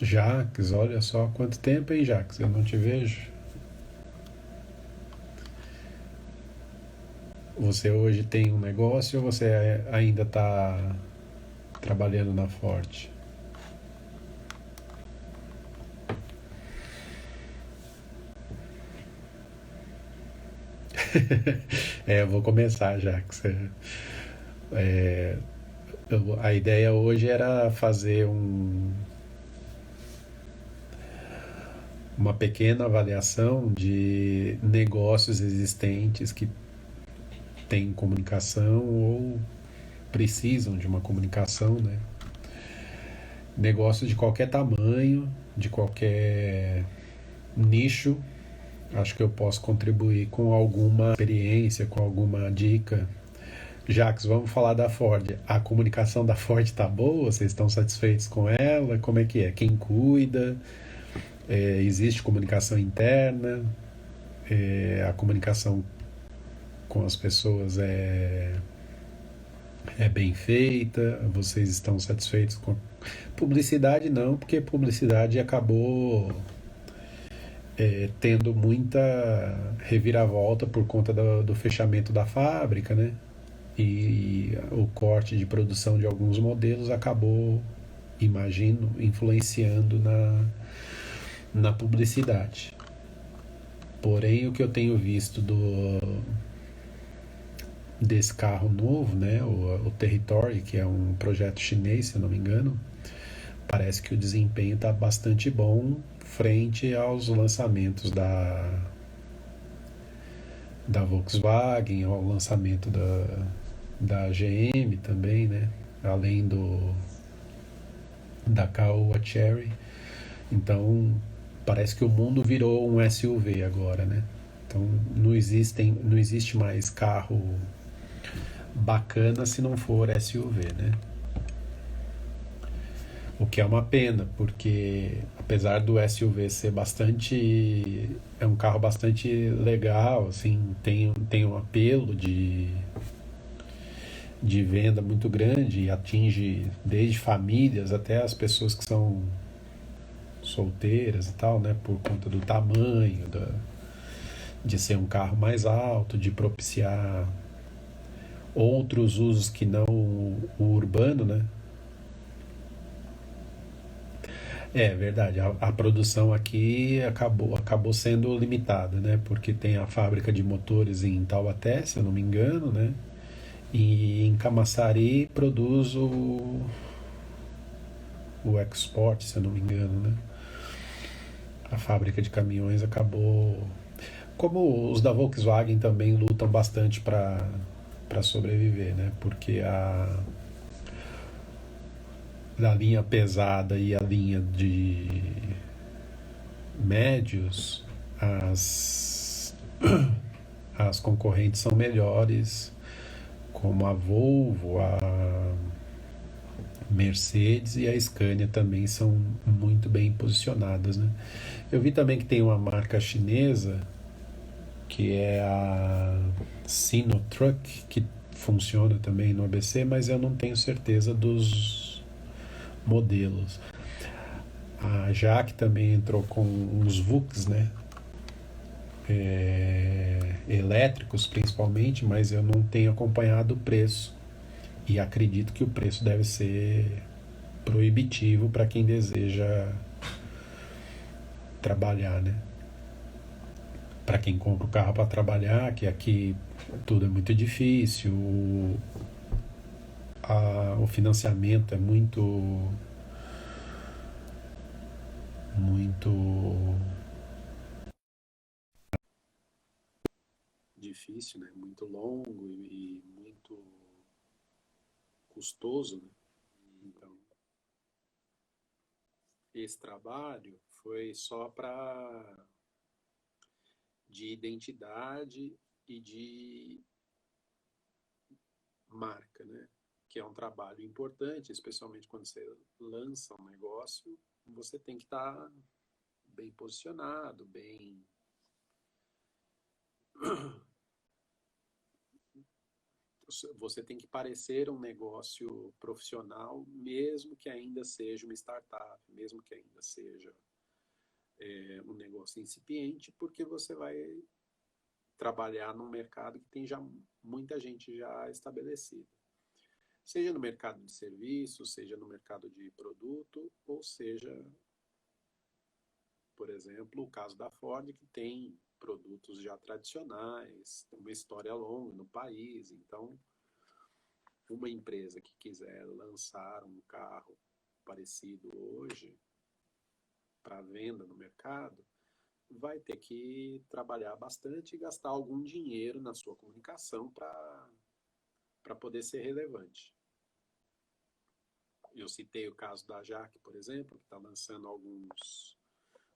Jaques, olha só quanto tempo, hein, Jaques? Eu não te vejo. Você hoje tem um negócio ou você ainda está trabalhando na Ford? Eu vou começar, Jaques. A ideia hoje era fazer uma pequena avaliação de negócios existentes que têm comunicação ou precisam de uma comunicação, né? Negócios de qualquer tamanho, de qualquer nicho. Acho que eu posso contribuir com alguma experiência, com alguma dica. Jacques, vamos falar da Ford. A comunicação da Ford tá boa? Vocês estão satisfeitos com ela? Como é que é? Quem cuida? Existe comunicação interna? A comunicação com as pessoas é bem feita? Vocês estão satisfeitos com publicidade? Não, porque publicidade acabou tendo muita reviravolta por conta do fechamento da fábrica, né? E o corte de produção de alguns modelos acabou, imagino, influenciando na publicidade. Porém, o que eu tenho visto desse carro novo, né, o Territory, que é um projeto chinês, se eu não me engano, parece que o desempenho está bastante bom frente aos lançamentos da Volkswagen, ao lançamento da GM também, né? Além da Caoa Cherry. Então, parece que o mundo virou um SUV agora, né? Então, não existe mais carro bacana se não for SUV, né? O que é uma pena, porque apesar do SUV ser bastante. É um carro bastante legal, assim, tem um apelo de venda muito grande e atinge desde famílias até as pessoas que são solteiras e tal, né? Por conta do tamanho, de ser um carro mais alto, de propiciar outros usos que não o urbano, né? É verdade, a produção aqui acabou sendo limitada, né? Porque tem a fábrica de motores em Taubaté, se eu não me engano, né? E em Camaçari produz o Export, se eu não me engano, né? A fábrica de caminhões acabou. Como os da Volkswagen também lutam bastante para sobreviver, né? Porque a linha pesada e a linha de médios, as concorrentes são melhores, como a Volvo, a Mercedes e a Scania também são muito bem posicionadas, né? Eu vi também que tem uma marca chinesa que é a Sinotruck, que funciona também no ABC, mas eu não tenho certeza dos modelos. A Jaque também entrou com uns VUCs, né? Elétricos principalmente, mas eu não tenho acompanhado o preço. E acredito que o preço deve ser proibitivo para quem deseja trabalhar, né? Para quem compra o carro para trabalhar, que aqui tudo é muito difícil, o financiamento é muito difícil, né? Muito longo e muito custoso, né? Então, esse trabalho foi só para de identidade e de marca, né? Que é um trabalho importante, especialmente quando você lança um negócio, você tem que estar bem posicionado, Você tem que parecer um negócio profissional, mesmo que ainda seja uma startup, mesmo que ainda seja um negócio incipiente, porque você vai trabalhar num mercado que tem já muita gente já estabelecida. Seja no mercado de serviços, seja no mercado de produto, ou seja, por exemplo, o caso da Ford, que tem produtos já tradicionais, uma história longa no país. Então, uma empresa que quiser lançar um carro parecido hoje para venda no mercado, vai ter que trabalhar bastante e gastar algum dinheiro na sua comunicação para poder ser relevante. Eu citei o caso da Jaque, por exemplo, que está lançando alguns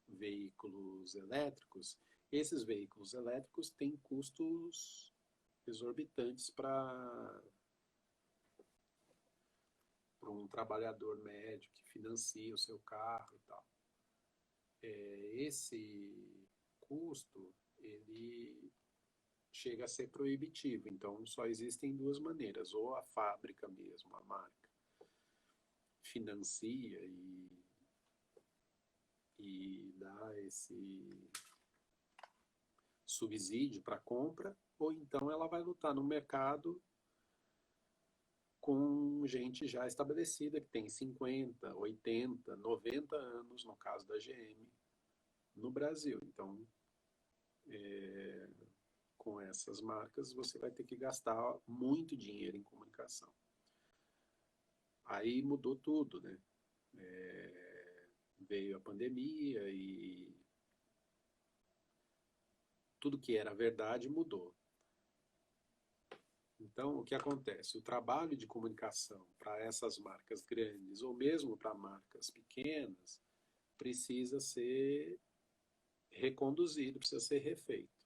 veículos elétricos. Esses veículos elétricos têm custos exorbitantes para um trabalhador médio que financia o seu carro e tal. Esse custo, ele chega a ser proibitivo. Então, só existem duas maneiras. Ou a fábrica mesmo, a marca, financia e dá esse subsídio para compra, ou então ela vai lutar no mercado com gente já estabelecida, que tem 50, 80, 90 anos, no caso da GM, no Brasil. Então, com essas marcas, você vai ter que gastar muito dinheiro em comunicação. Aí mudou tudo, né? Veio a pandemia e tudo que era verdade mudou. Então, o que acontece? O trabalho de comunicação para essas marcas grandes, ou mesmo para marcas pequenas, precisa ser reconduzido, precisa ser refeito.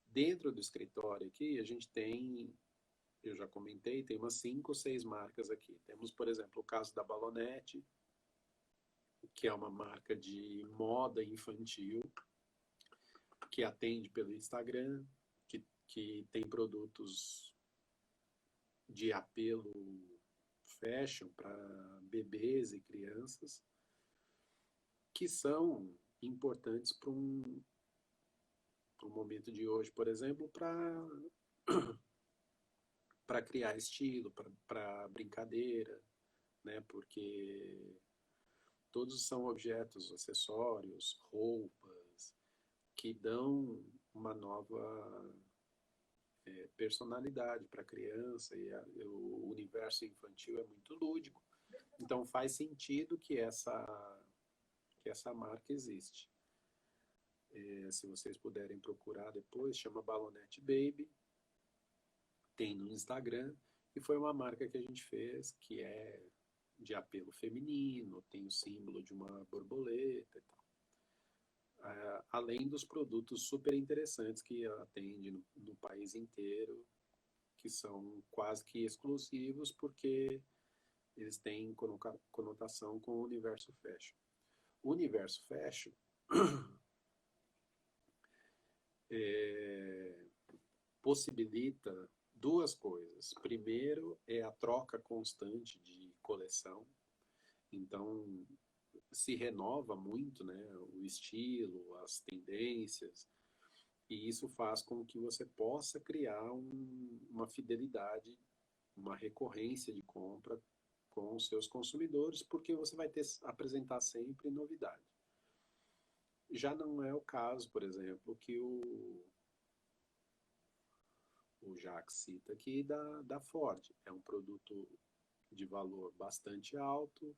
Dentro do escritório aqui, a gente tem, eu já comentei, tem umas 5 ou 6 marcas aqui. Temos, por exemplo, o caso da Balonete, que é uma marca de moda infantil, que atende pelo Instagram, que tem produtos de apelo fashion para bebês e crianças, que são importantes para o momento de hoje, por exemplo, para criar estilo, para brincadeira, né? Porque todos são objetos, acessórios, roupas, que dão uma nova personalidade para a criança, e o universo infantil é muito lúdico. Então faz sentido que essa marca existe. Se vocês puderem procurar depois, chama Balonete Baby, tem no Instagram, e foi uma marca que a gente fez que é de apelo feminino, tem o símbolo de uma borboleta e tal. Além dos produtos super interessantes que atende no país inteiro, que são quase que exclusivos porque eles têm conotação com o universo fashion. O universo fashion possibilita duas coisas. Primeiro é a troca constante de coleção. Então, se renova muito, né, o estilo, as tendências, e isso faz com que você possa criar uma fidelidade, uma recorrência de compra com os seus consumidores, porque você vai apresentar sempre novidade. Já não é o caso, por exemplo, que o Jacques cita aqui da Ford. É um produto de valor bastante alto,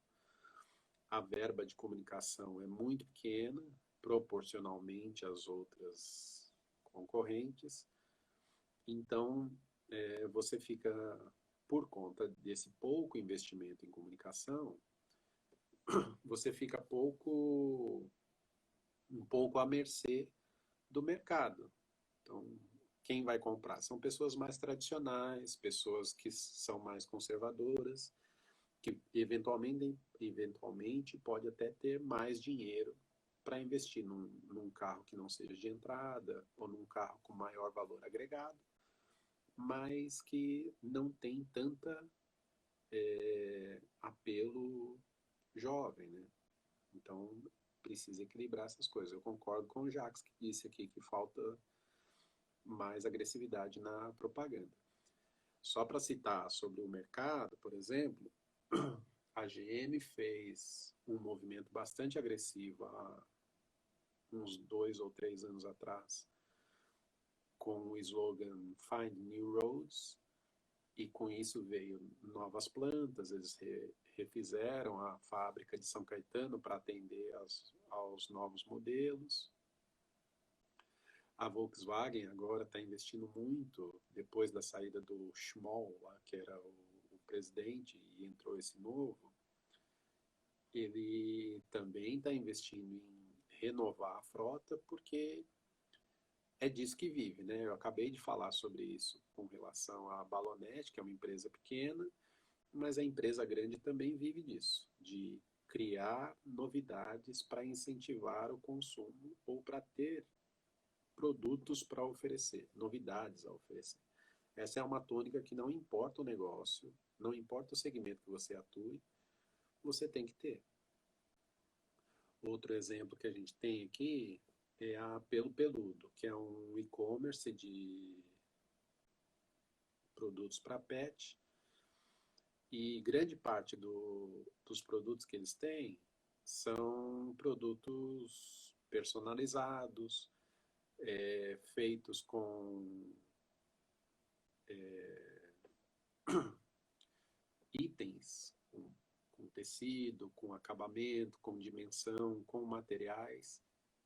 a verba de comunicação é muito pequena, proporcionalmente às outras concorrentes. Então, você fica, por conta desse pouco investimento em comunicação, você fica um pouco à mercê do mercado. Então, quem vai comprar? São pessoas mais tradicionais, pessoas que são mais conservadoras, que eventualmente pode até ter mais dinheiro para investir num carro que não seja de entrada ou num carro com maior valor agregado, mas que não tem tanta apelo jovem, né? Então precisa equilibrar essas coisas. Eu concordo com o Jacques que disse aqui que falta mais agressividade na propaganda. Só para citar sobre o mercado, por exemplo, a GM fez um movimento bastante agressivo há uns 2 ou 3 anos atrás, com o slogan Find New Roads, e com isso veio novas plantas, eles refizeram a fábrica de São Caetano para atender aos novos modelos. A Volkswagen agora está investindo muito, depois da saída do Schmoll, lá, que era o presidente, e entrou esse novo, ele também está investindo em renovar a frota, porque é disso que vive, né? Eu acabei de falar sobre isso com relação à Balonet, que é uma empresa pequena, mas a empresa grande também vive disso, de criar novidades para incentivar o consumo ou para ter produtos para oferecer, novidades a oferecer. Essa é uma tônica que não importa o negócio, não importa o segmento que você atue, você tem que ter. Outro exemplo que a gente tem aqui é a Pelo Peludo, que é um e-commerce de produtos para pet, e grande parte dos produtos que eles têm são produtos personalizados, feitos com itens, com tecido, com acabamento, com dimensão, com materiais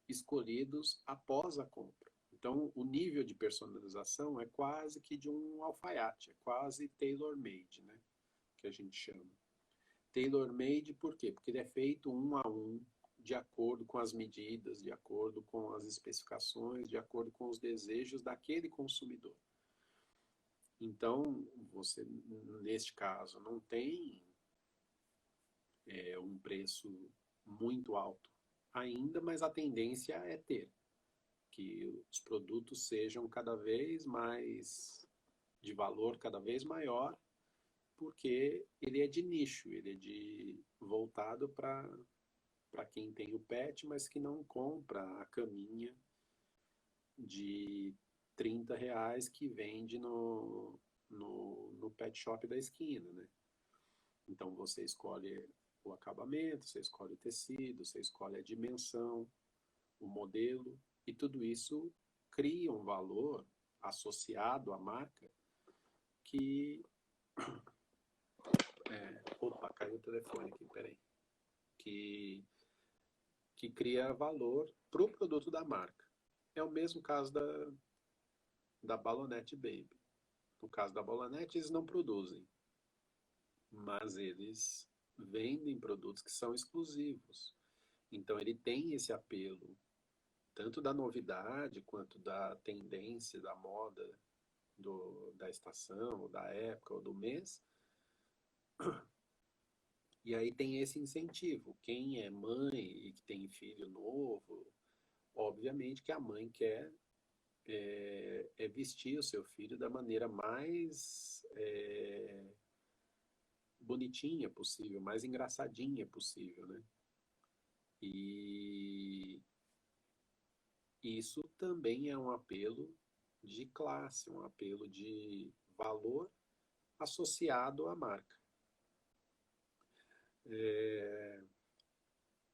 escolhidos após a compra. Então, o nível de personalização é quase que de um alfaiate, é quase tailor-made, né? Que a gente chama. Tailor-made por quê? Porque ele é feito um a um, de acordo com as medidas, de acordo com as especificações, de acordo com os desejos daquele consumidor. Então, você, neste caso, não tem um preço muito alto ainda, mas a tendência é ter, que os produtos sejam cada vez mais de valor cada vez maior, porque ele é de nicho, ele é voltado para quem tem o pet, mas que não compra a caminha de R$ 30 que vende no pet shop da esquina, né? Então você escolhe o acabamento, você escolhe o tecido, você escolhe a dimensão, o modelo, e tudo isso cria um valor associado à marca que... Opa, caiu o telefone aqui, peraí. Que, que cria valor para o produto da marca. É o mesmo caso da Balonete Baby. No caso da Balonete, eles não produzem, mas eles vendem produtos que são exclusivos. Então ele tem esse apelo, tanto da novidade quanto da tendência, da moda, da estação, ou da época, ou do mês. E aí tem esse incentivo. Quem é mãe e que tem filho novo, obviamente que a mãe quer vestir o seu filho da maneira mais bonitinha possível, mais engraçadinha possível, né? E isso também é um apelo de classe, um apelo de valor associado à marca.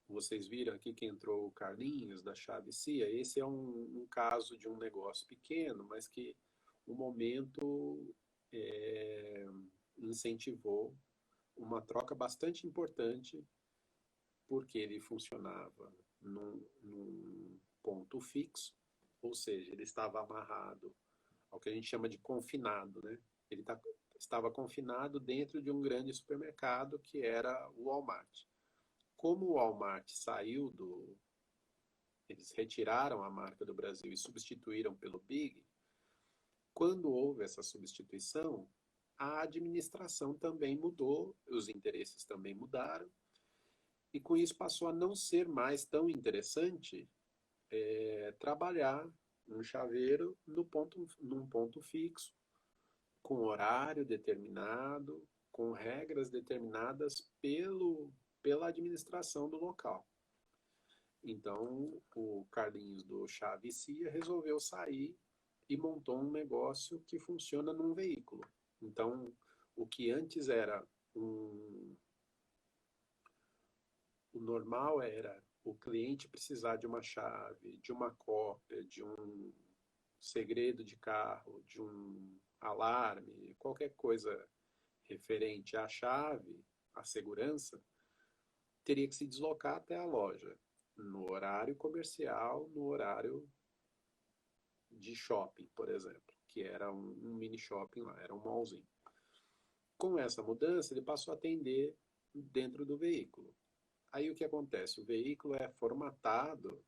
Vocês viram aqui que entrou o Carlinhos da Chave Cia. Esse é um caso de um negócio pequeno, mas que o momento incentivou uma troca bastante importante, porque ele funcionava num ponto fixo, ou seja, ele estava amarrado ao que a gente chama de confinado, né? Ele estava confinado dentro de um grande supermercado que era o Walmart. Como o Walmart saiu eles retiraram a marca do Brasil e substituíram pelo Big, quando houve essa substituição, a administração também mudou, os interesses também mudaram, e com isso passou a não ser mais tão interessante trabalhar um chaveiro num ponto fixo, com horário determinado, com regras determinadas pela administração do local. Então, o Carlinhos do Chá Vicia resolveu sair e montou um negócio que funciona num veículo. Então, o que antes era o normal era o cliente precisar de uma chave, de uma cópia, de um segredo de carro, de um alarme, qualquer coisa referente à chave, à segurança, teria que se deslocar até a loja, no horário comercial, no horário de shopping, por exemplo, que era um mini shopping lá, era um mallzinho. Com essa mudança, ele passou a atender dentro do veículo. Aí o que acontece? O veículo é formatado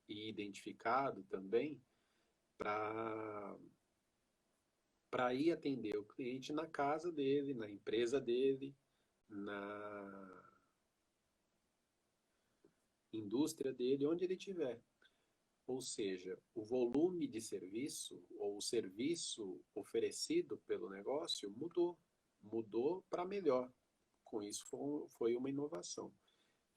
e identificado também para ir atender o cliente na casa dele, na empresa dele, na indústria dele, onde ele estiver. Ou seja, o volume de serviço ou o serviço oferecido pelo negócio mudou para melhor. Com isso foi uma inovação.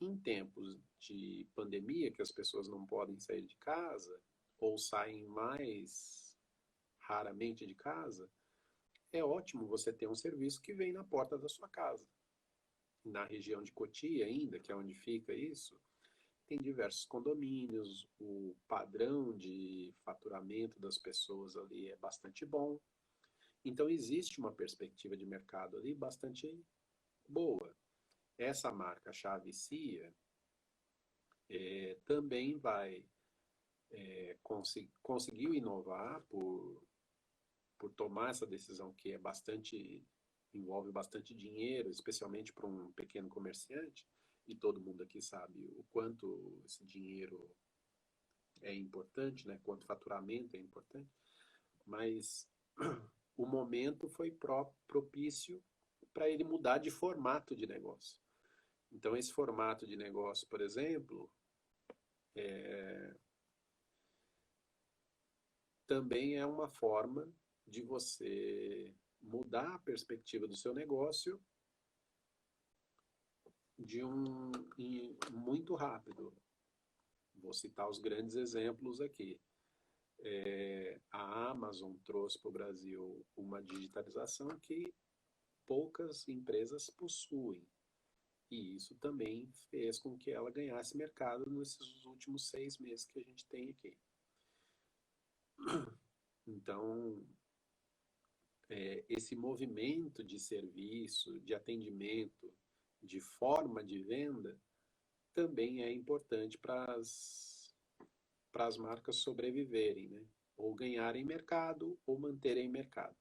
Em tempos de pandemia, que as pessoas não podem sair de casa ou saem mais raramente de casa, é ótimo você ter um serviço que vem na porta da sua casa. Na região de Cotia ainda, que é onde fica isso, tem diversos condomínios, o padrão de faturamento das pessoas ali é bastante bom. Então existe uma perspectiva de mercado ali bastante boa. Essa marca Chave Cia também conseguiu inovar por tomar essa decisão que é envolve bastante dinheiro, especialmente para um pequeno comerciante, e todo mundo aqui sabe o quanto esse dinheiro é importante, né? Quanto faturamento é importante, mas o momento foi propício para ele mudar de formato de negócio. Então, esse formato de negócio, por exemplo, também é uma forma de você mudar a perspectiva do seu negócio muito rápido. Vou citar os grandes exemplos aqui. A Amazon trouxe para o Brasil uma digitalização que poucas empresas possuem. E isso também fez com que ela ganhasse mercado nesses últimos 6 meses que a gente tem aqui. Então, esse movimento de serviço, de atendimento, de forma de venda, também é importante para as marcas sobreviverem, né? Ou ganharem mercado ou manterem mercado.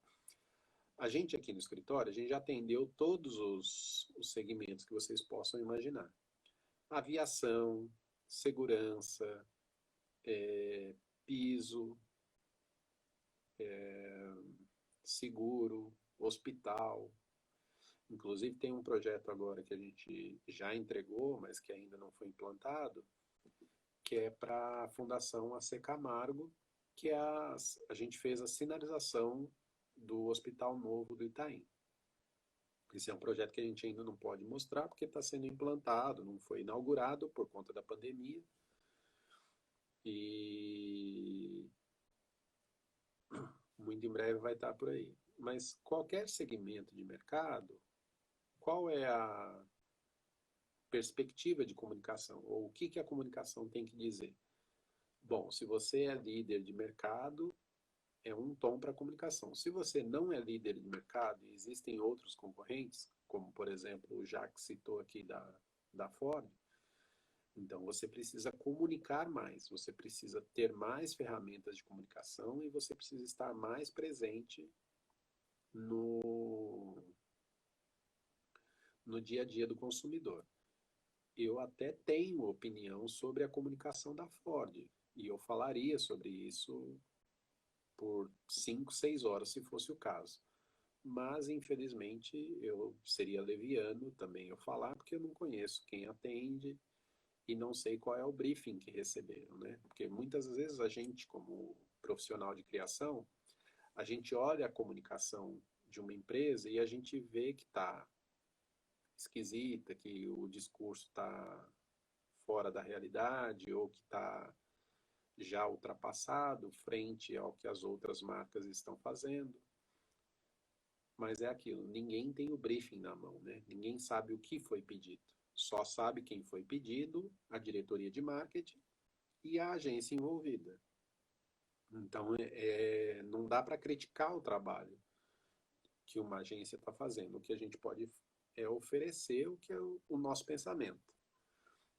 A gente aqui no escritório, a gente já atendeu todos os segmentos que vocês possam imaginar. Aviação, segurança, piso, seguro, hospital. Inclusive tem um projeto agora que a gente já entregou, mas que ainda não foi implantado, que é para a Fundação AC Camargo, que a gente fez a sinalização do Hospital Novo do Itaim. Esse é um projeto que a gente ainda não pode mostrar porque está sendo implantado, não foi inaugurado por conta da pandemia. E muito em breve vai estar por aí. Mas qualquer segmento de mercado, qual é a perspectiva de comunicação? Ou o que a comunicação tem que dizer? Bom, se você é líder de mercado, é um tom para a comunicação. Se você não é líder de mercado e existem outros concorrentes, como por exemplo o Jacques citou aqui da Ford, então você precisa comunicar mais, você precisa ter mais ferramentas de comunicação e você precisa estar mais presente no, no dia a dia do consumidor. Eu até tenho opinião sobre a comunicação da Ford e eu falaria sobre isso por 5, 6 horas se fosse o caso. Mas, infelizmente, eu seria leviano também eu falar, porque eu não conheço quem atende e não sei qual é o briefing que receberam, né? Porque muitas vezes a gente, como profissional de criação, a gente olha a comunicação de uma empresa e a gente vê que está esquisita, que o discurso está fora da realidade ou que está já ultrapassado frente ao que as outras marcas estão fazendo. Mas é aquilo, ninguém tem o briefing na mão, né? Ninguém sabe o que foi pedido. Só sabe quem foi pedido, a diretoria de marketing e a agência envolvida. Então, não dá para criticar o trabalho que uma agência está fazendo. O que a gente pode é oferecer o que é o nosso pensamento.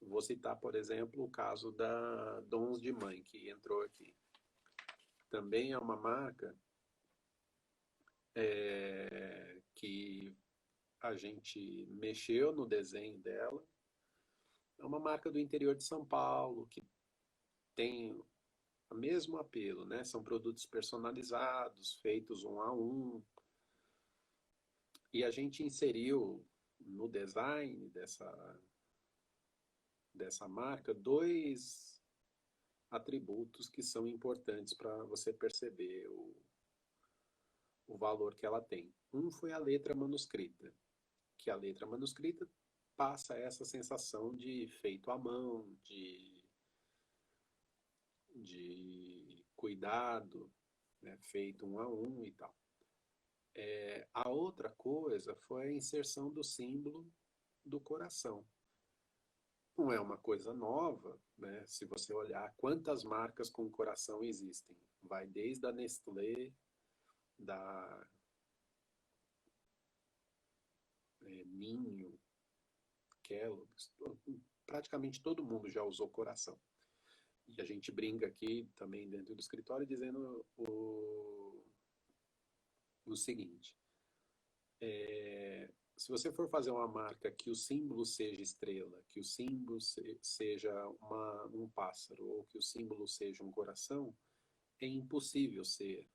Vou citar, por exemplo, o caso da Dons de Mãe, que entrou aqui. Também é uma marca que a gente mexeu no desenho dela. É uma marca do interior de São Paulo, que tem o mesmo apelo, né? São produtos personalizados, feitos um a um. E a gente inseriu no design dessa marca dois atributos que são importantes para você perceber o valor que ela tem. Um foi a letra manuscrita, que a letra manuscrita passa essa sensação de feito à mão, de cuidado, né, feito um a um e tal. A outra coisa foi a inserção do símbolo do coração. Não é uma coisa nova, né? Se você olhar quantas marcas com coração existem, vai desde a Nestlé, da Ninho, Kellogg's, praticamente todo mundo já usou coração. E a gente brinca aqui também dentro do escritório dizendo o seguinte: se você for fazer uma marca que o símbolo seja estrela, que o símbolo seja um pássaro ou que o símbolo seja um coração, é impossível ser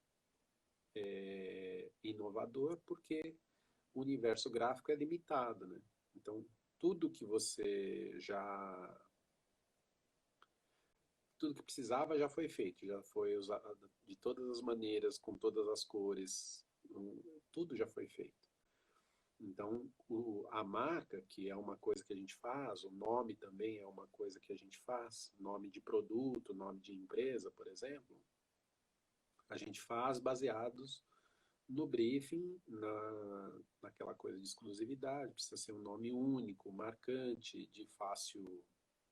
inovador porque o universo gráfico é limitado, né? Então, tudo que você já tudo que precisava já foi feito, já foi usado de todas as maneiras, com todas as cores, tudo já foi feito. Então, a marca, que é uma coisa que a gente faz, o nome também é uma coisa que a gente faz, nome de produto, nome de empresa, por exemplo, a gente faz baseados no briefing, naquela coisa de exclusividade, precisa ser um nome único, marcante, de fácil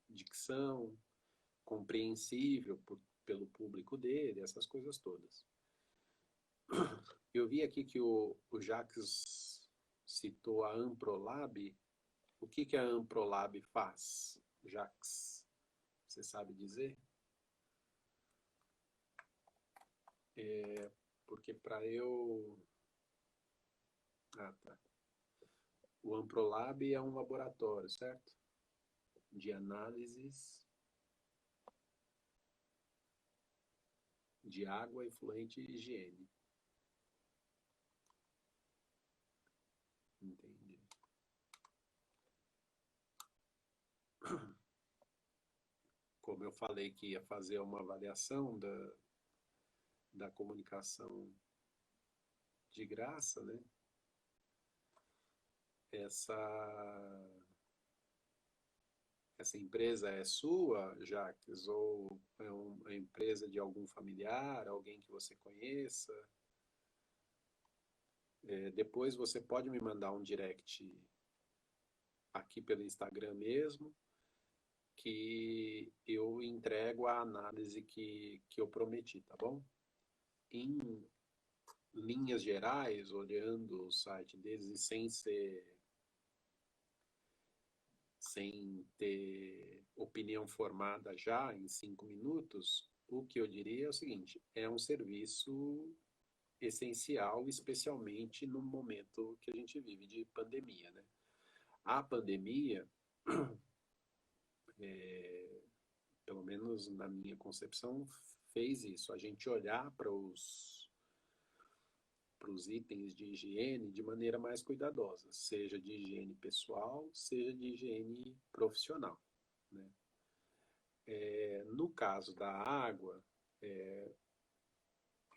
dicção, compreensível pelo público dele, essas coisas todas. Eu vi aqui que o Jacques citou a Amprolab. O que a Amprolab faz, Jacques? Você sabe dizer? Porque para eu... Ah, tá. O Amprolab é um laboratório, certo? De análises de água, efluente e higiene. Entendi. Como eu falei que ia fazer uma avaliação da comunicação de graça, né? Essa, essa empresa é sua, Jacques, ou é uma empresa de algum familiar, alguém que você conheça? Depois você pode me mandar um direct aqui pelo Instagram mesmo, que eu entrego a análise que eu prometi, tá bom? Em linhas gerais, olhando o site deles e sem ter opinião formada já em 5 minutos, o que eu diria é o seguinte: é um serviço essencial, especialmente no momento que a gente vive de pandemia, né? A pandemia, pelo menos na minha concepção, fez isso, a gente olhar para os itens de higiene de maneira mais cuidadosa, seja de higiene pessoal, seja de higiene profissional, né? No caso da água,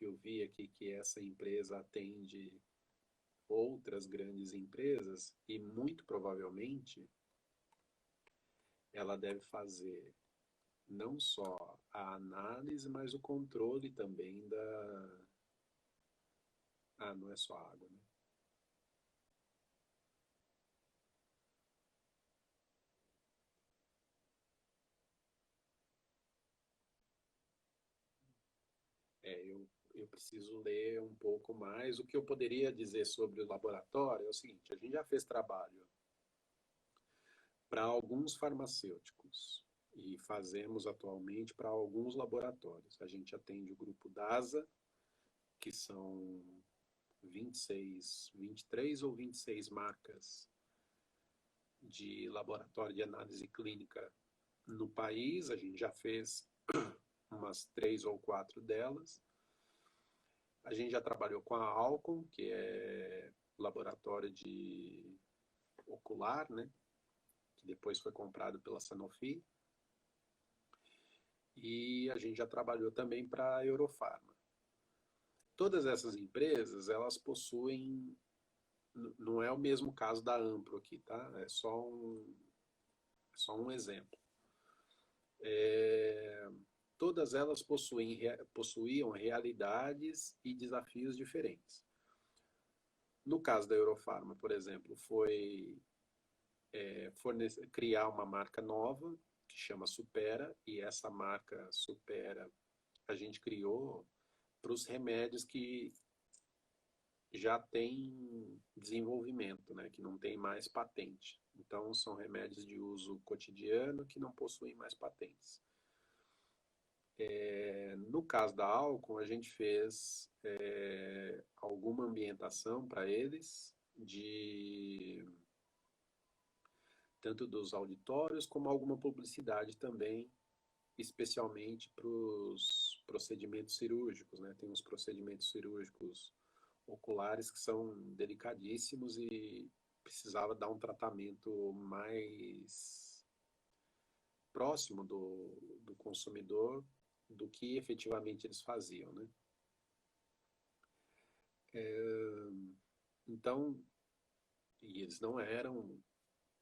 eu vi aqui que essa empresa atende outras grandes empresas e muito provavelmente ela deve fazer não só a análise, mas o controle também da. Ah, não é só água, né? Eu preciso ler um pouco mais. O que eu poderia dizer sobre o laboratório é o seguinte: a gente já fez trabalho para alguns farmacêuticos e fazemos atualmente para alguns laboratórios. A gente atende o grupo DASA, que são 26, 23 ou 26 marcas de laboratório de análise clínica no país. A gente já fez umas 3 ou 4 delas. A gente já trabalhou com a Alcon, que é laboratório de ocular, né? Que depois foi comprado pela Sanofi. E a gente já trabalhou também para a Eurofarma. Todas essas empresas, elas possuem, não é o mesmo caso da Ampro aqui, tá? É só um exemplo. Todas elas possuíam realidades e desafios diferentes. No caso da Eurofarma, por exemplo, foi criar uma marca nova que chama Supera, e essa marca Supera a gente criou para os remédios que já têm desenvolvimento, né, que não tem mais patente. Então, são remédios de uso cotidiano que não possuem mais patentes. No caso da Alcon, a gente fez alguma ambientação para eles, de tanto dos auditórios como alguma publicidade também, especialmente para os procedimentos cirúrgicos, né? Tem uns procedimentos cirúrgicos oculares que são delicadíssimos e precisava dar um tratamento mais próximo do consumidor do que efetivamente eles faziam, né? Então, e eles não eram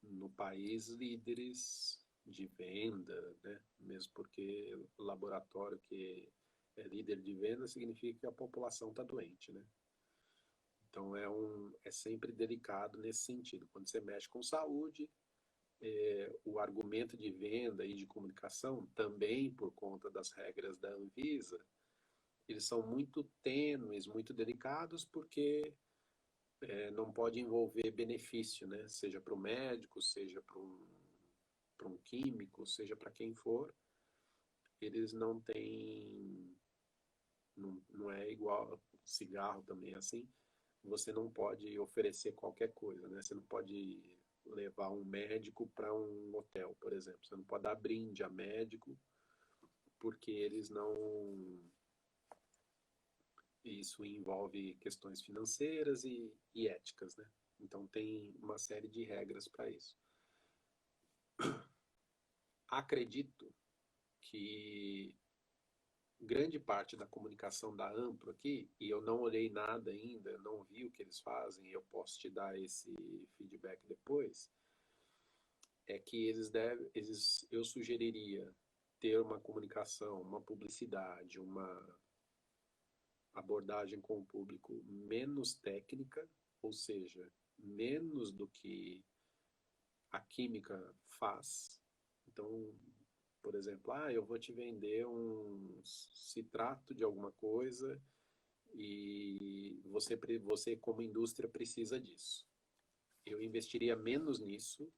no país líderes de venda, né? Mesmo porque o laboratório que é líder de venda significa que a população está doente, né? Então é sempre delicado nesse sentido. Quando você mexe com saúde, o argumento de venda e de comunicação, também por conta das regras da Anvisa, eles são muito tênues, muito delicados, porque não pode envolver benefício, né? Seja para o médico, seja para um químico, seja para quem for, eles não têm, não é igual cigarro também, assim, você não pode oferecer qualquer coisa, né? Você não pode levar um médico para um hotel, por exemplo. Você não pode dar brinde a médico, porque eles não. Isso envolve questões financeiras e éticas, né? Então tem uma série de regras para isso. Acredito que grande parte da comunicação da Ampro aqui, e eu não olhei nada ainda, não vi o que eles fazem, eu posso te dar esse feedback depois, é que eu sugeriria ter uma comunicação, uma publicidade, uma abordagem com o público menos técnica, ou seja, menos do que a química faz. Então, por exemplo, eu vou te vender um citrato de alguma coisa e você como indústria precisa disso. Eu investiria menos nisso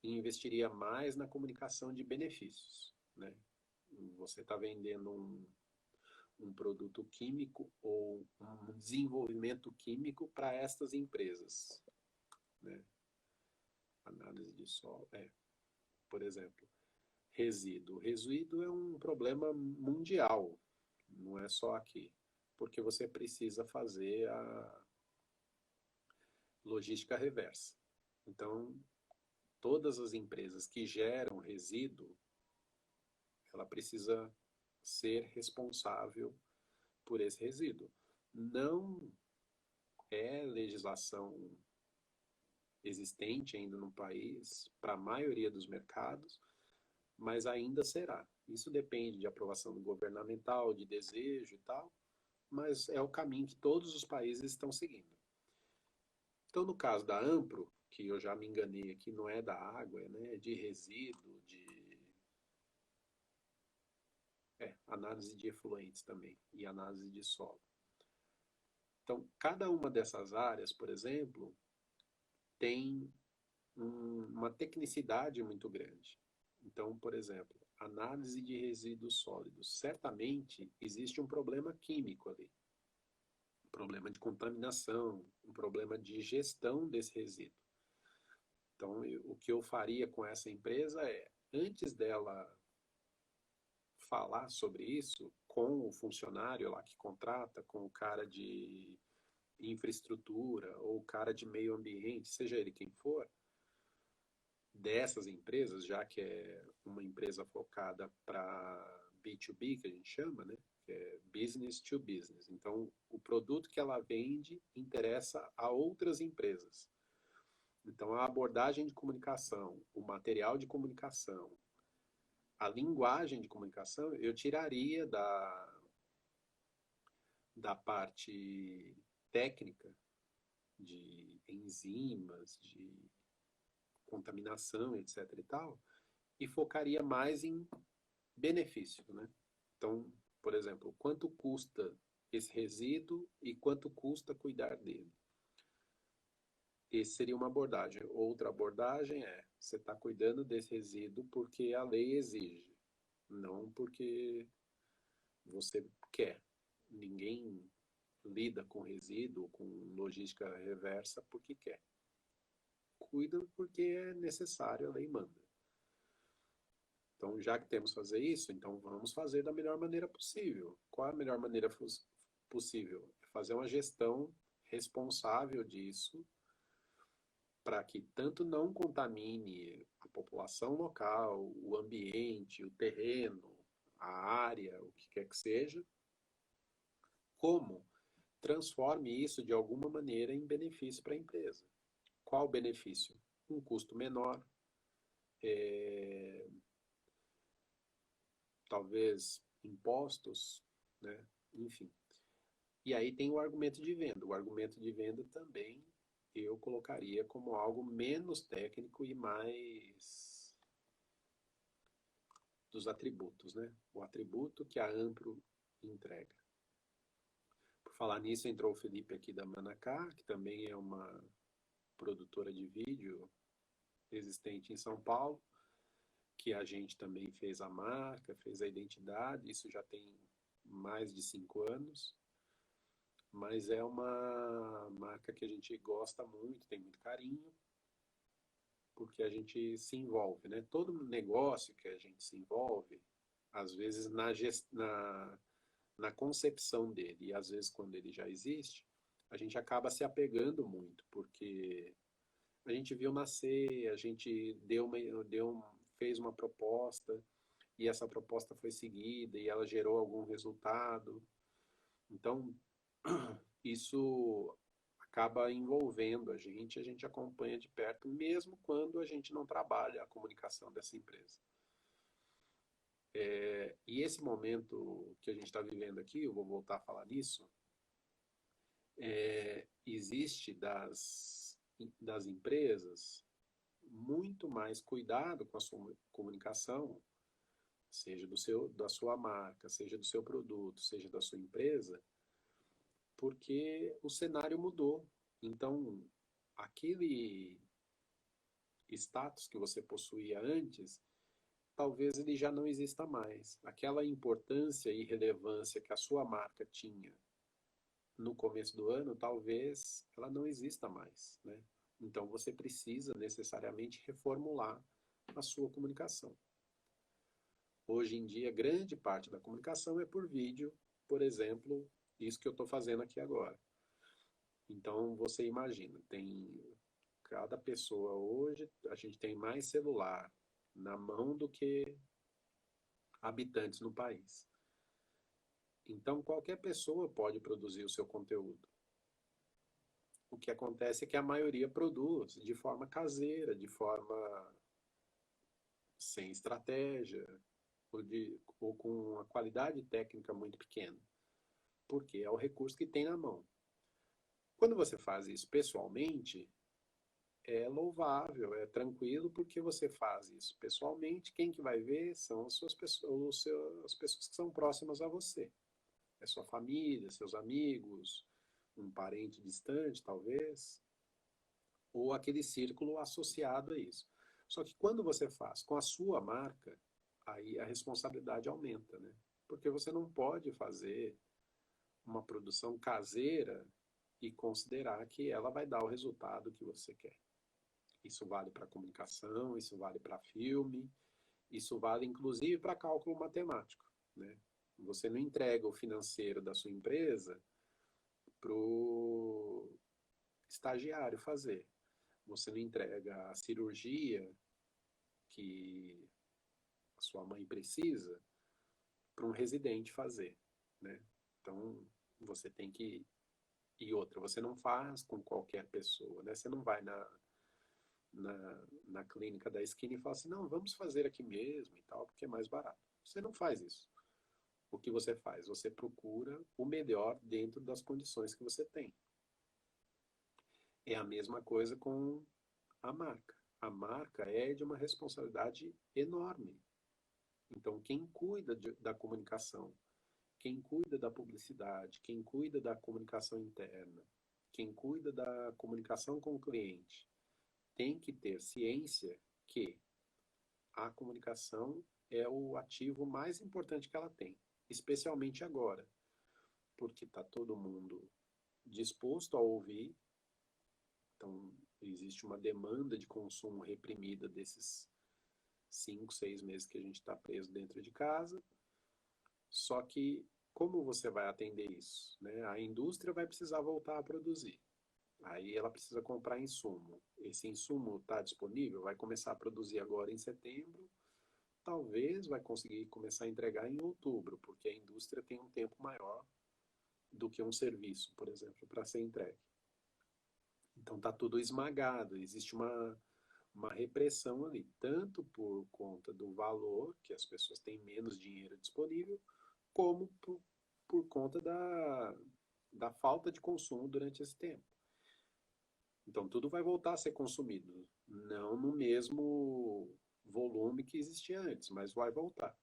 e investiria mais na comunicação de benefícios, né? Você está vendendo um produto químico ou um desenvolvimento químico para estas empresas, né? Análise de solo, por exemplo, resíduo. Resíduo é um problema mundial, não é só aqui, porque você precisa fazer a logística reversa. Então, todas as empresas que geram resíduo, ela precisa ser responsável por esse resíduo. Não é legislação existente ainda no país para a maioria dos mercados, mas ainda será. Isso depende de aprovação governamental, de desejo e tal, mas é o caminho que todos os países estão seguindo. Então, no caso da Ampro, que eu já me enganei aqui, não é da água, é de resíduo, de análise de efluentes também e análise de solo. Então, cada uma dessas áreas, por exemplo, tem uma tecnicidade muito grande. Então, por exemplo, análise de resíduos sólidos. Certamente existe um problema químico ali, um problema de contaminação, um problema de gestão desse resíduo. Então, o que eu faria com essa empresa é, antes dela falar sobre isso com o funcionário lá que contrata, com o cara de infraestrutura ou o cara de meio ambiente, seja ele quem for, dessas empresas, já que é uma empresa focada para B2B, que a gente chama, né? Que é business to business. Então, o produto que ela vende interessa a outras empresas. Então, a abordagem de comunicação, o material de comunicação, a linguagem de comunicação, eu tiraria da parte técnica de enzimas, de contaminação, etc. e tal, e focaria mais em benefício, né? Então, por exemplo, quanto custa esse resíduo e quanto custa cuidar dele? Esse seria uma abordagem. Outra abordagem é, você está cuidando desse resíduo porque a lei exige, não porque você quer. Ninguém lida com resíduo, com logística reversa porque quer. Cuida porque é necessário, a lei manda. Então, já que temos que fazer isso, então vamos fazer da melhor maneira possível. Qual é a melhor maneira possível? É fazer uma gestão responsável disso para que tanto não contamine a população local, o ambiente, o terreno, a área, o que quer que seja, como transforme isso de alguma maneira em benefício para a empresa. Qual o benefício? Um custo menor, talvez impostos, né? Enfim. E aí tem o argumento de venda. O argumento de venda também eu colocaria como algo menos técnico e mais dos atributos, né? O atributo que a Ampro entrega. Por falar nisso, entrou o Felipe aqui da Manacá, que também é uma produtora de vídeo existente em São Paulo, que a gente também fez a marca, fez a identidade, isso já tem mais de 5 anos, mas é uma marca que a gente gosta muito, tem muito carinho, porque a gente se envolve, né? Todo negócio que a gente se envolve, às vezes na concepção dele, e às vezes quando ele já existe, a gente acaba se apegando muito, porque a gente viu nascer, a gente fez uma proposta, e essa proposta foi seguida, e ela gerou algum resultado. Então, isso acaba envolvendo a gente acompanha de perto, mesmo quando a gente não trabalha a comunicação dessa empresa. E esse momento que a gente está vivendo aqui, eu vou voltar a falar nisso, existe das empresas muito mais cuidado com a sua comunicação, seja da sua marca, seja do seu produto, seja da sua empresa, porque o cenário mudou. Então, aquele status que você possuía antes, talvez ele já não exista mais. Aquela importância e relevância que a sua marca tinha no começo do ano, talvez ela não exista mais, né? Então você precisa necessariamente reformular a sua comunicação. Hoje em dia, grande parte da comunicação é por vídeo, por exemplo, isso que eu estou fazendo aqui agora. Então você imagina, tem cada pessoa hoje, a gente tem mais celular na mão do que habitantes no país. Então qualquer pessoa pode produzir o seu conteúdo. O que acontece é que a maioria produz de forma caseira, de forma sem estratégia, ou com uma qualidade técnica muito pequena, porque é o recurso que tem na mão. Quando você faz isso pessoalmente, é louvável, é tranquilo, porque você faz isso pessoalmente. Quem que vai ver são as suas pessoas, as pessoas que são próximas a você. É sua família, seus amigos, um parente distante, talvez, ou aquele círculo associado a isso. Só que quando você faz com a sua marca, aí a responsabilidade aumenta, né? Porque você não pode fazer uma produção caseira e considerar que ela vai dar o resultado que você quer. Isso vale para comunicação, isso vale para filme, isso vale inclusive para cálculo matemático, né? Você não entrega o financeiro da sua empresa para o estagiário fazer. Você não entrega a cirurgia que a sua mãe precisa para um residente fazer, né? Então, você tem que... E outra, você não faz com qualquer pessoa, né? Você não vai na clínica da esquina e fala assim, não, vamos fazer aqui mesmo e tal, porque é mais barato. Você não faz isso. O que você faz? Você procura o melhor dentro das condições que você tem. É a mesma coisa com a marca. A marca é de uma responsabilidade enorme. Então, quem cuida da comunicação, quem cuida da publicidade, quem cuida da comunicação interna, quem cuida da comunicação com o cliente, tem que ter ciência que a comunicação é o ativo mais importante que ela tem, especialmente agora, porque está todo mundo disposto a ouvir, então existe uma demanda de consumo reprimida desses 5, 6 meses que a gente está preso dentro de casa, só que como você vai atender isso? Né? A indústria vai precisar voltar a produzir. Aí ela precisa comprar insumo. Esse insumo está disponível, vai começar a produzir agora em setembro, talvez vai conseguir começar a entregar em outubro, porque a indústria tem um tempo maior do que um serviço, por exemplo, para ser entregue. Então está tudo esmagado, existe uma repressão ali, tanto por conta do valor, que as pessoas têm menos dinheiro disponível, como por conta da falta de consumo durante esse tempo. Então tudo vai voltar a ser consumido, não no mesmo volume que existia antes, mas vai voltar.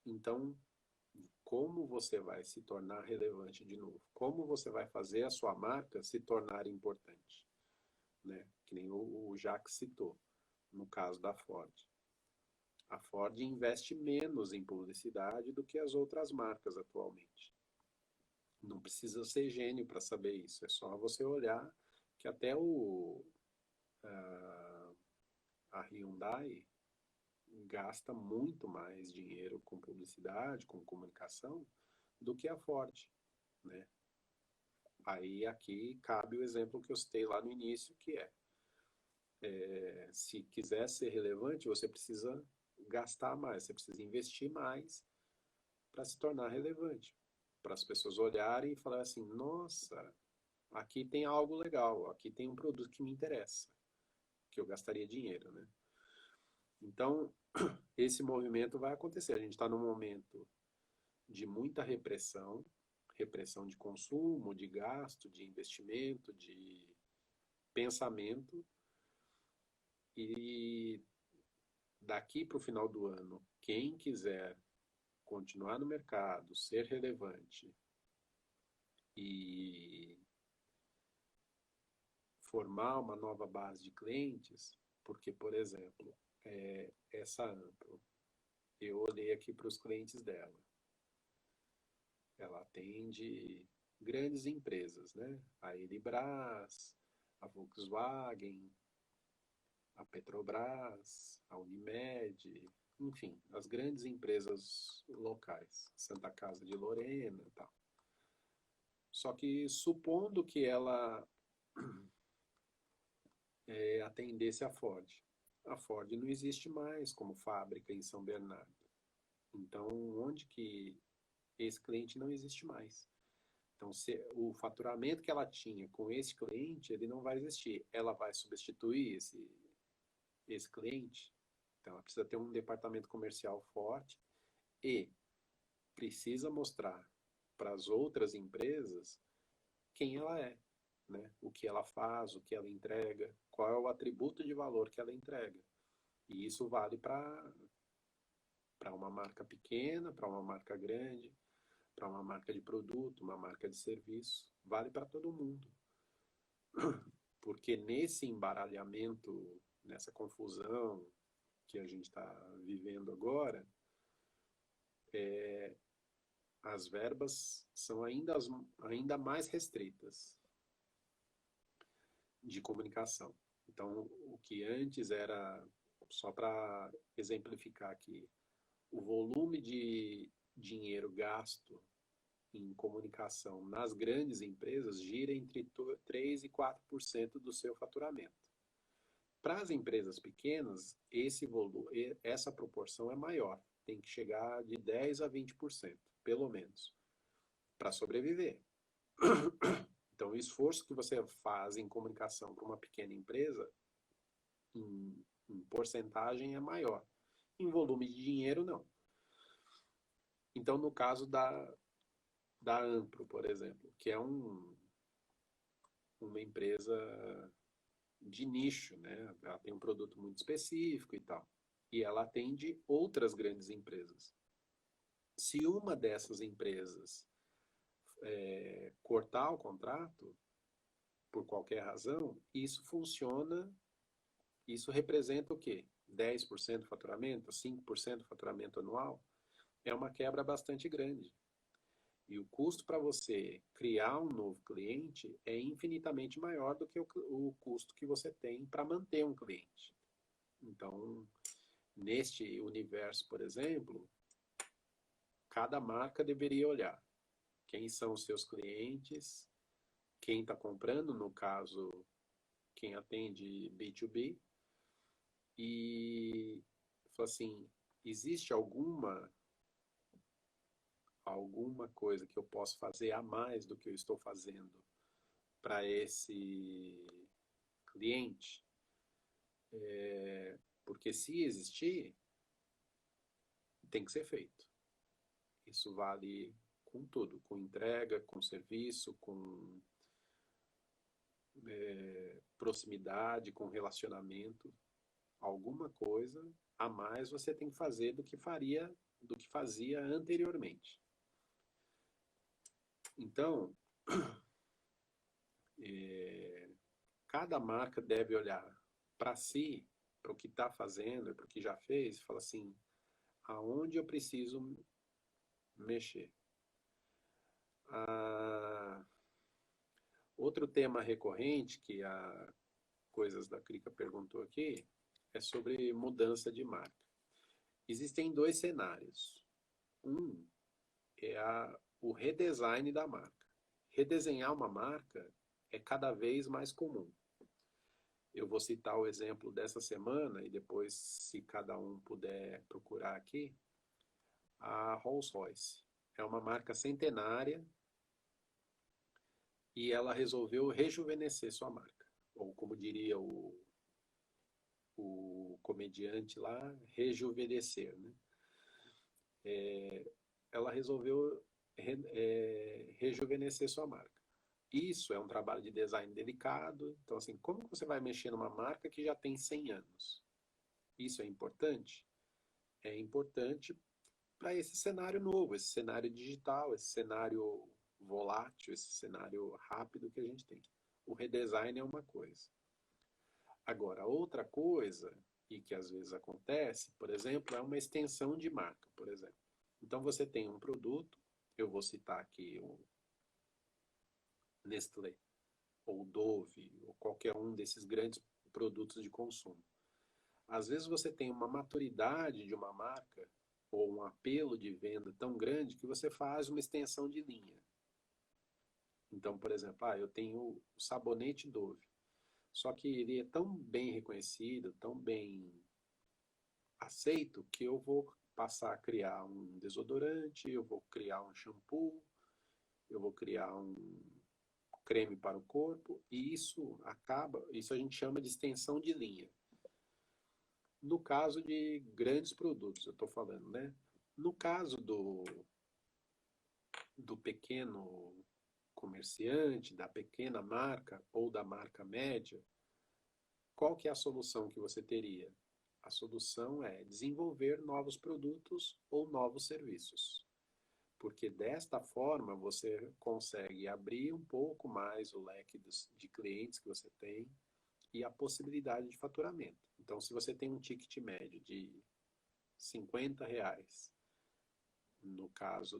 Então, como você vai se tornar relevante de novo? Como você vai fazer a sua marca se tornar importante? Né? Que nem o Jacques citou, no caso da Ford. A Ford investe menos em publicidade do que as outras marcas atualmente. Não precisa ser gênio para saber isso, é só você olhar que até a Hyundai gasta muito mais dinheiro com publicidade, com comunicação, do que a Ford, né? Aí aqui cabe o exemplo que eu citei lá no início, que se quiser ser relevante, você precisa gastar mais, você precisa investir mais para se tornar relevante, para as pessoas olharem e falarem assim, nossa, aqui tem algo legal, aqui tem um produto que me interessa, que eu gastaria dinheiro, né? Então, esse movimento vai acontecer. A gente está num momento de muita repressão, repressão de consumo, de gasto, de investimento, de pensamento, e daqui para o final do ano, quem quiser continuar no mercado, ser relevante e formar uma nova base de clientes, porque, por exemplo, essa Amplo, eu olhei aqui para os clientes dela. Ela atende grandes empresas, né? A Elibras, a Volkswagen, a Petrobras, a Unimed, enfim, as grandes empresas locais, Santa Casa de Lorena e tal. Só que supondo que ela atendesse a Ford não existe mais como fábrica em São Bernardo. Então, onde que esse cliente não existe mais? Então, se o faturamento que ela tinha com esse cliente, ele não vai existir. Ela vai substituir esse cliente. Então, ela precisa ter um departamento comercial forte e precisa mostrar para as outras empresas quem ela é, né? O que ela faz, o que ela entrega, qual é o atributo de valor que ela entrega. E isso vale para uma marca pequena, para uma marca grande, para uma marca de produto, uma marca de serviço, vale para todo mundo. Porque nesse embaralhamento, nessa confusão que a gente está vivendo agora, as verbas são ainda mais restritas de comunicação. Então, o que antes era, só para exemplificar aqui, o volume de dinheiro gasto em comunicação nas grandes empresas gira entre 3 e 4% do seu faturamento. Para as empresas pequenas, esse volume, essa proporção é maior, tem que chegar de 10 a 20%, pelo menos, para sobreviver. Então, o esforço que você faz em comunicação para uma pequena empresa, em porcentagem, é maior. Em volume de dinheiro, não. Então, no caso da Ampro, por exemplo, que é uma empresa de nicho, né? Ela tem um produto muito específico e tal. E ela atende outras grandes empresas. Se uma dessas empresas cortar o contrato, por qualquer razão, isso funciona, isso representa o quê? 10% do faturamento, 5% do faturamento anual? É uma quebra bastante grande. E o custo para você criar um novo cliente é infinitamente maior do que o custo que você tem para manter um cliente. Então, neste universo, por exemplo, cada marca deveria olhar quem são os seus clientes, quem está comprando, no caso, quem atende B2B, e falar assim, existe alguma coisa que eu posso fazer a mais do que eu estou fazendo para esse cliente? Porque se existir, tem que ser feito. Isso vale com tudo, com entrega, com serviço, com proximidade, com relacionamento. Alguma coisa a mais você tem que fazer do que fazia anteriormente. Então, cada marca deve olhar para si, para o que está fazendo, para o que já fez, e falar assim, aonde eu preciso mexer. Ah, outro tema recorrente que a Coisas da Crica perguntou aqui é sobre mudança de marca. Existem dois cenários. Um é o redesign da marca. Redesenhar uma marca é cada vez mais comum. Eu vou citar o exemplo dessa semana e depois, se cada um puder procurar aqui, a Rolls-Royce. É uma marca centenária e ela resolveu rejuvenescer sua marca. Ou como diria o comediante lá, rejuvenescer. Né? Ela resolveu rejuvenescer sua marca. Isso é um trabalho de design delicado. Então, assim, como você vai mexer numa marca que já tem 100 anos? Isso é importante? É importante para esse cenário novo, esse cenário digital, esse cenário volátil, esse cenário rápido que a gente tem. O redesign é uma coisa. Agora, outra coisa, e que às vezes acontece, por exemplo, é uma extensão de marca, por exemplo. Então você tem um produto, eu vou citar aqui o Nestlé, ou Dove, ou qualquer um desses grandes produtos de consumo. Às vezes você tem uma maturidade de uma marca ou um apelo de venda tão grande que você faz uma extensão de linha. Então, por exemplo, eu tenho o sabonete Dove. Só que ele é tão bem reconhecido, tão bem aceito, que eu vou passar a criar um desodorante, eu vou criar um shampoo, eu vou criar um creme para o corpo, e isso a gente chama de extensão de linha. No caso de grandes produtos, eu estou falando, né? No caso do pequeno comerciante, da pequena marca ou da marca média, qual que é a solução que você teria? A solução é desenvolver novos produtos ou novos serviços, porque desta forma você consegue abrir um pouco mais o leque de clientes que você tem e a possibilidade de faturamento. Então, se você tem um ticket médio de R$ 50, no caso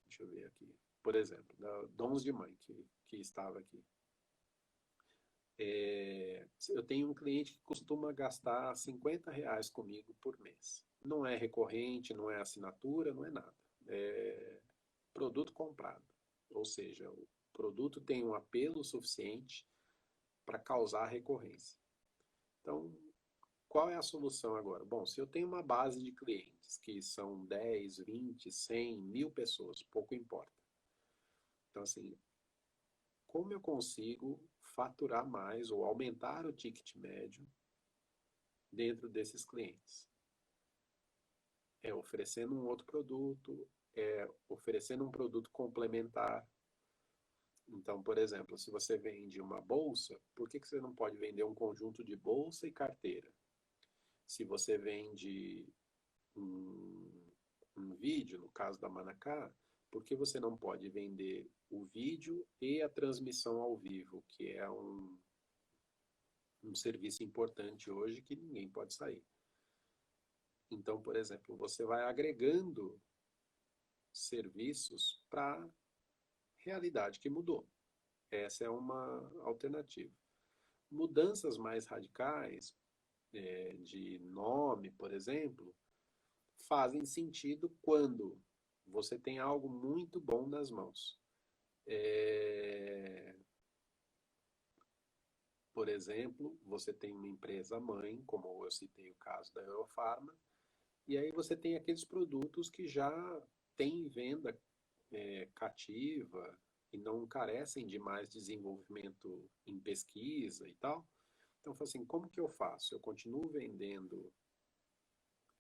deixa eu ver aqui, por exemplo, da Dons de Mãe, que estava aqui. Eu tenho um cliente que costuma gastar R$ 50 comigo por mês. Não é recorrente, não é assinatura, não é nada. É produto comprado. Ou seja, o produto tem um apelo suficiente para causar recorrência. Então, qual é a solução agora? Bom, se eu tenho uma base de clientes que são 10, 20, 100, 1000 pessoas, pouco importa. Então, assim, como eu consigo faturar mais ou aumentar o ticket médio dentro desses clientes? É oferecendo um outro produto, é oferecendo um produto complementar. Então, por exemplo, se você vende uma bolsa, por que você não pode vender um conjunto de bolsa e carteira? Se você vende um, um vídeo, no caso da Manacá, por que você não pode vender o vídeo e a transmissão ao vivo, que é um serviço importante hoje que ninguém pode sair? Então, por exemplo, você vai agregando serviços para a realidade que mudou. Essa é uma alternativa. Mudanças mais radicais, de nome, por exemplo, fazem sentido quando você tem algo muito bom nas mãos. É, por exemplo, você tem uma empresa mãe, como eu citei o caso da Eurofarma, e aí você tem aqueles produtos que já têm venda cativa e não carecem de mais desenvolvimento em pesquisa e tal. Então, assim, como que eu faço? Eu continuo vendendo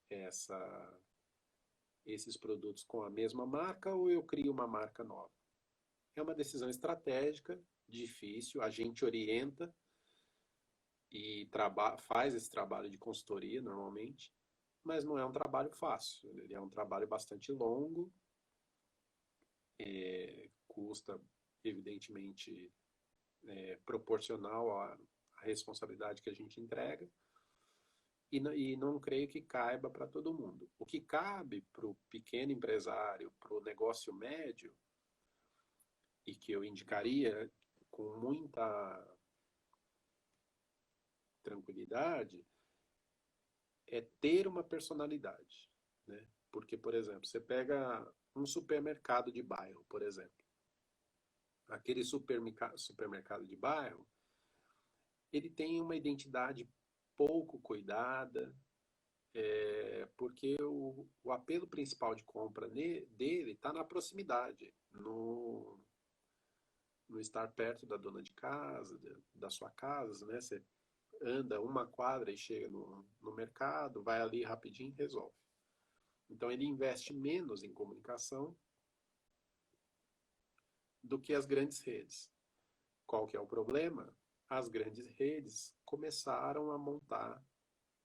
essa, esses produtos com a mesma marca ou eu crio uma marca nova? É uma decisão estratégica, difícil, a gente orienta e faz esse trabalho de consultoria normalmente, mas não é um trabalho fácil. Ele é um trabalho bastante longo, custa, evidentemente, proporcional à responsabilidade que a gente entrega, e não creio que caiba para todo mundo. O que cabe para o pequeno empresário, para o negócio médio, e que eu indicaria com muita tranquilidade, é ter uma personalidade, né? Porque, por exemplo, você pega um supermercado de bairro, por exemplo. Aquele supermercado de bairro, ele tem uma identidade pouco cuidada, porque o apelo principal de compra dele está na proximidade, no estar perto da dona de casa, da sua casa, né? Você anda uma quadra e chega no mercado, vai ali rapidinho e resolve. Então ele investe menos em comunicação do que as grandes redes. Qual que é o problema? As grandes redes começaram a montar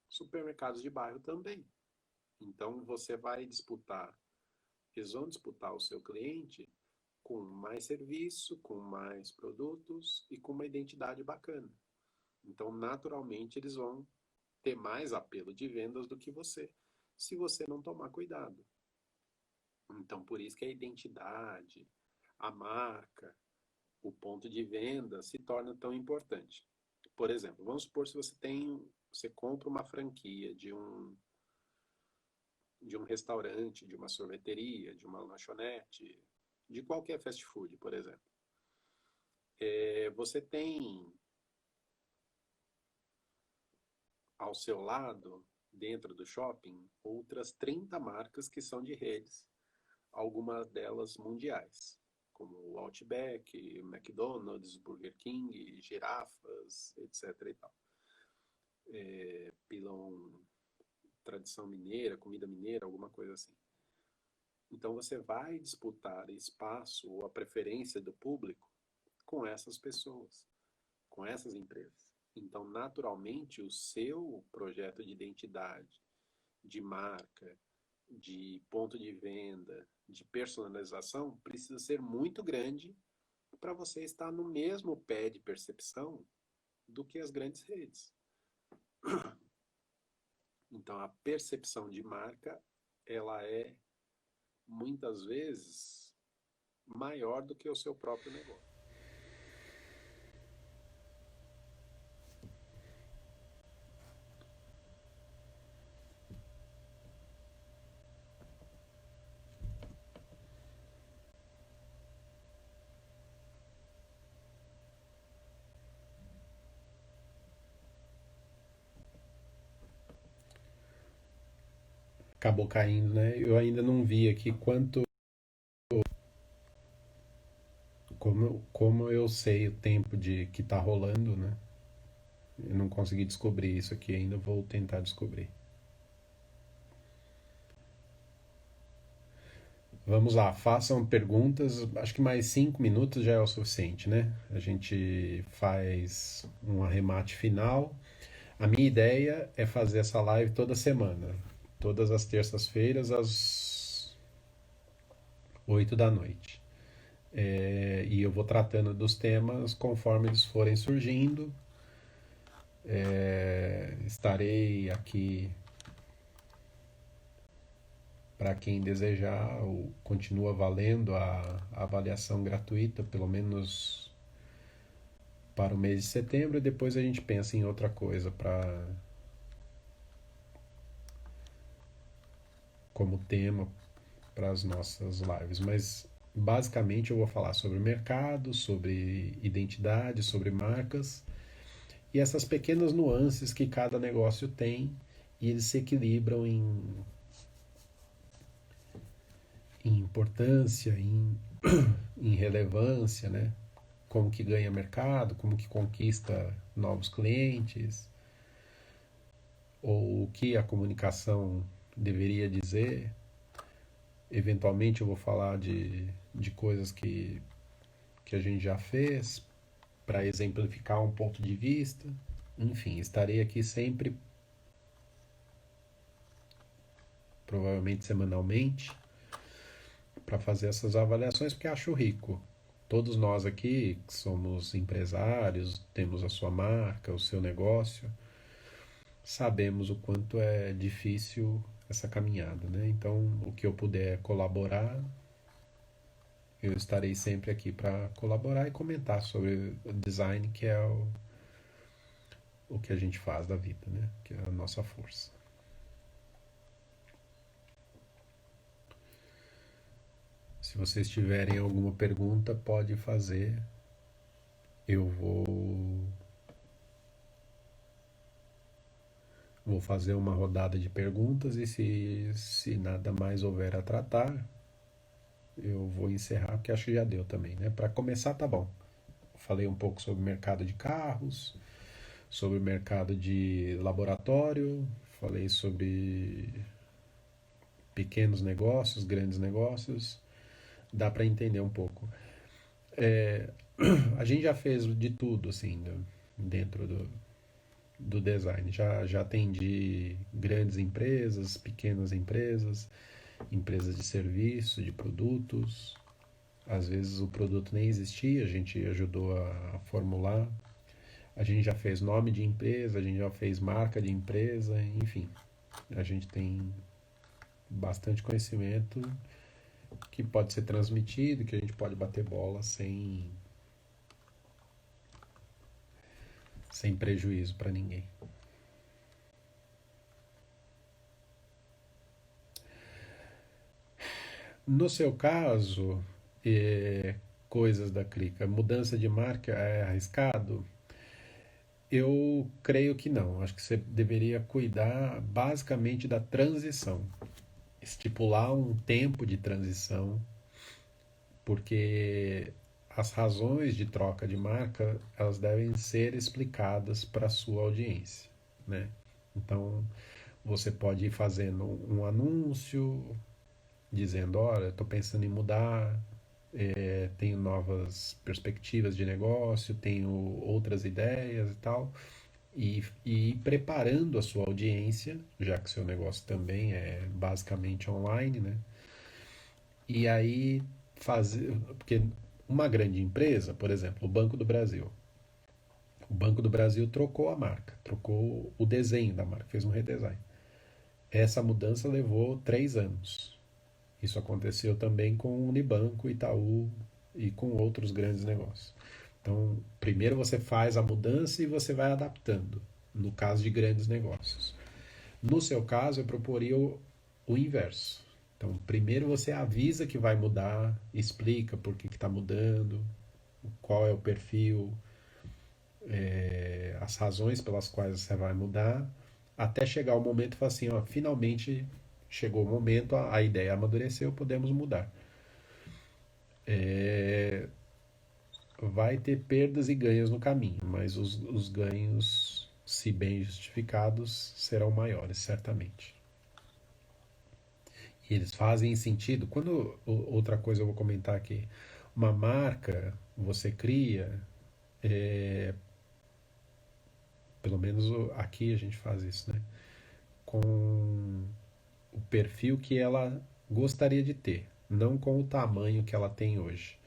supermercados de bairro também. Então você vai disputar, eles vão disputar o seu cliente com mais serviço, com mais produtos e com uma identidade bacana. Então, naturalmente, eles vão ter mais apelo de vendas do que você, se você não tomar cuidado. Então, por isso que a identidade, a marca, o ponto de venda se torna tão importante. Por exemplo, vamos supor se você compra uma franquia de um restaurante, de uma sorveteria, de uma lanchonete, de qualquer fast food, por exemplo. Você tem ao seu lado, dentro do shopping, outras 30 marcas que são de redes. algumas delas mundiais, como o Outback, McDonald's, Burger King, girafas, etc. e tal. Pilão, tradição mineira, comida mineira, alguma coisa assim. Então você vai disputar espaço ou a preferência do público com essas pessoas, com essas empresas. Então, naturalmente, o seu projeto de identidade, de marca, de ponto de venda, de personalização, precisa ser muito grande para você estar no mesmo pé de percepção do que as grandes redes. Então, a percepção de marca, ela é muitas vezes maior do que o seu próprio negócio. Acabou caindo, né? Eu ainda não vi aqui quanto. Como eu sei o tempo de que tá rolando, né? Eu não consegui descobrir isso aqui ainda, vou tentar descobrir. Vamos lá, façam perguntas. Acho que mais 5 minutos já é o suficiente, né? A gente faz um arremate final. A minha ideia é fazer essa live toda semana, todas as terças-feiras, às 8 da noite. E eu vou tratando dos temas conforme eles forem surgindo. Estarei aqui para quem desejar, continua valendo a avaliação gratuita, pelo menos para o mês de setembro, e depois a gente pensa em outra coisa para como tema para as nossas lives. Mas basicamente eu vou falar sobre mercado, sobre identidade, sobre marcas e essas pequenas nuances que cada negócio tem e eles se equilibram em importância, em relevância, né? Como que ganha mercado, como que conquista novos clientes, ou o que a comunicação deveria dizer. Eventualmente eu vou falar de coisas que a gente já fez para exemplificar um ponto de vista. Enfim, estarei aqui sempre, provavelmente semanalmente, para fazer essas avaliações, porque acho rico. Todos nós aqui que somos empresários, temos a sua marca, o seu negócio, sabemos o quanto é difícil essa caminhada, né? Então, o que eu puder colaborar, eu estarei sempre aqui para colaborar e comentar sobre o design, que é o que a gente faz da vida, né? Que é a nossa força. Se vocês tiverem alguma pergunta, pode fazer. Eu vou fazer uma rodada de perguntas e se nada mais houver a tratar, eu vou encerrar, porque acho que já deu também, né? Para começar, tá bom. Falei um pouco sobre o mercado de carros, sobre o mercado de laboratório, falei sobre pequenos negócios, grandes negócios, dá para entender um pouco. A gente já fez de tudo, assim, dentro do design. Já atendi grandes empresas, pequenas empresas, empresas de serviço, de produtos. Às vezes o produto nem existia, a gente ajudou a formular. A gente já fez nome de empresa, a gente já fez marca de empresa, enfim. A gente tem bastante conhecimento que pode ser transmitido, que a gente pode bater bola sem prejuízo para ninguém. No seu caso, coisas da Clica, mudança de marca é arriscado? Eu creio que não. Acho que você deveria cuidar basicamente da transição. estipular um tempo de transição, porque as razões de troca de marca elas devem ser explicadas para a sua audiência, né? Então você pode ir fazendo um anúncio dizendo, olha, estou pensando em mudar, tenho novas perspectivas de negócio, tenho outras ideias e tal, e ir preparando a sua audiência, já que seu negócio também é basicamente online, né? E aí fazer, porque uma grande empresa, por exemplo, o Banco do Brasil. O Banco do Brasil trocou a marca, trocou o desenho da marca, fez um redesign. Essa mudança levou 3 anos. Isso aconteceu também com o Unibanco, Itaú e com outros grandes negócios. Então, primeiro você faz a mudança e você vai adaptando, no caso de grandes negócios. No seu caso, eu proporia o inverso. Então, primeiro você avisa que vai mudar, explica por que está mudando, qual é o perfil, as razões pelas quais você vai mudar, até chegar o momento e falar assim, ó, finalmente chegou o momento, a ideia amadureceu, podemos mudar. Vai ter perdas e ganhos no caminho, mas os ganhos, se bem justificados, serão maiores, certamente. E eles fazem sentido. Quando outra coisa eu vou comentar aqui, uma marca você cria, pelo menos aqui a gente faz isso, né? Com o perfil que ela gostaria de ter, não com o tamanho que ela tem hoje.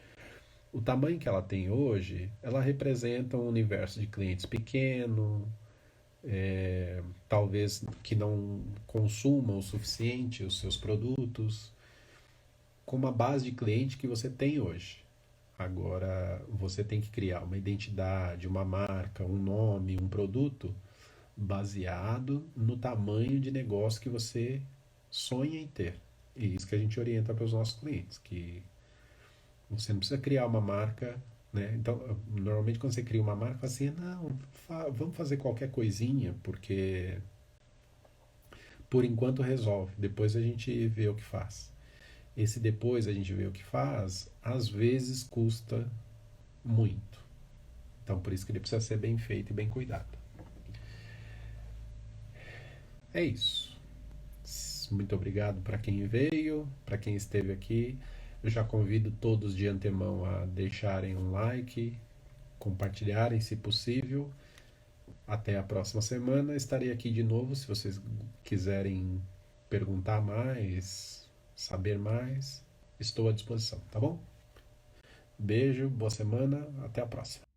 O tamanho que ela tem hoje, ela representa um universo de clientes pequeno, talvez que não consumam o suficiente os seus produtos, com uma base de cliente que você tem hoje. Agora, você tem que criar uma identidade, uma marca, um nome, um produto baseado no tamanho de negócio que você sonha em ter. E isso que a gente orienta para os nossos clientes, que você não precisa criar uma marca, né? Então, normalmente quando você cria uma marca, fala assim, não, vamos fazer qualquer coisinha, porque por enquanto resolve, depois a gente vê o que faz. Esse depois a gente vê o que faz, às vezes custa muito. Então, por isso que ele precisa ser bem feito e bem cuidado. É isso. Muito obrigado para quem veio, para quem esteve aqui. Eu já convido todos de antemão a deixarem um like, compartilharem se possível. Até a próxima semana. Estarei aqui de novo se vocês quiserem perguntar mais, saber mais. Estou à disposição, tá bom? Beijo, boa semana, até a próxima.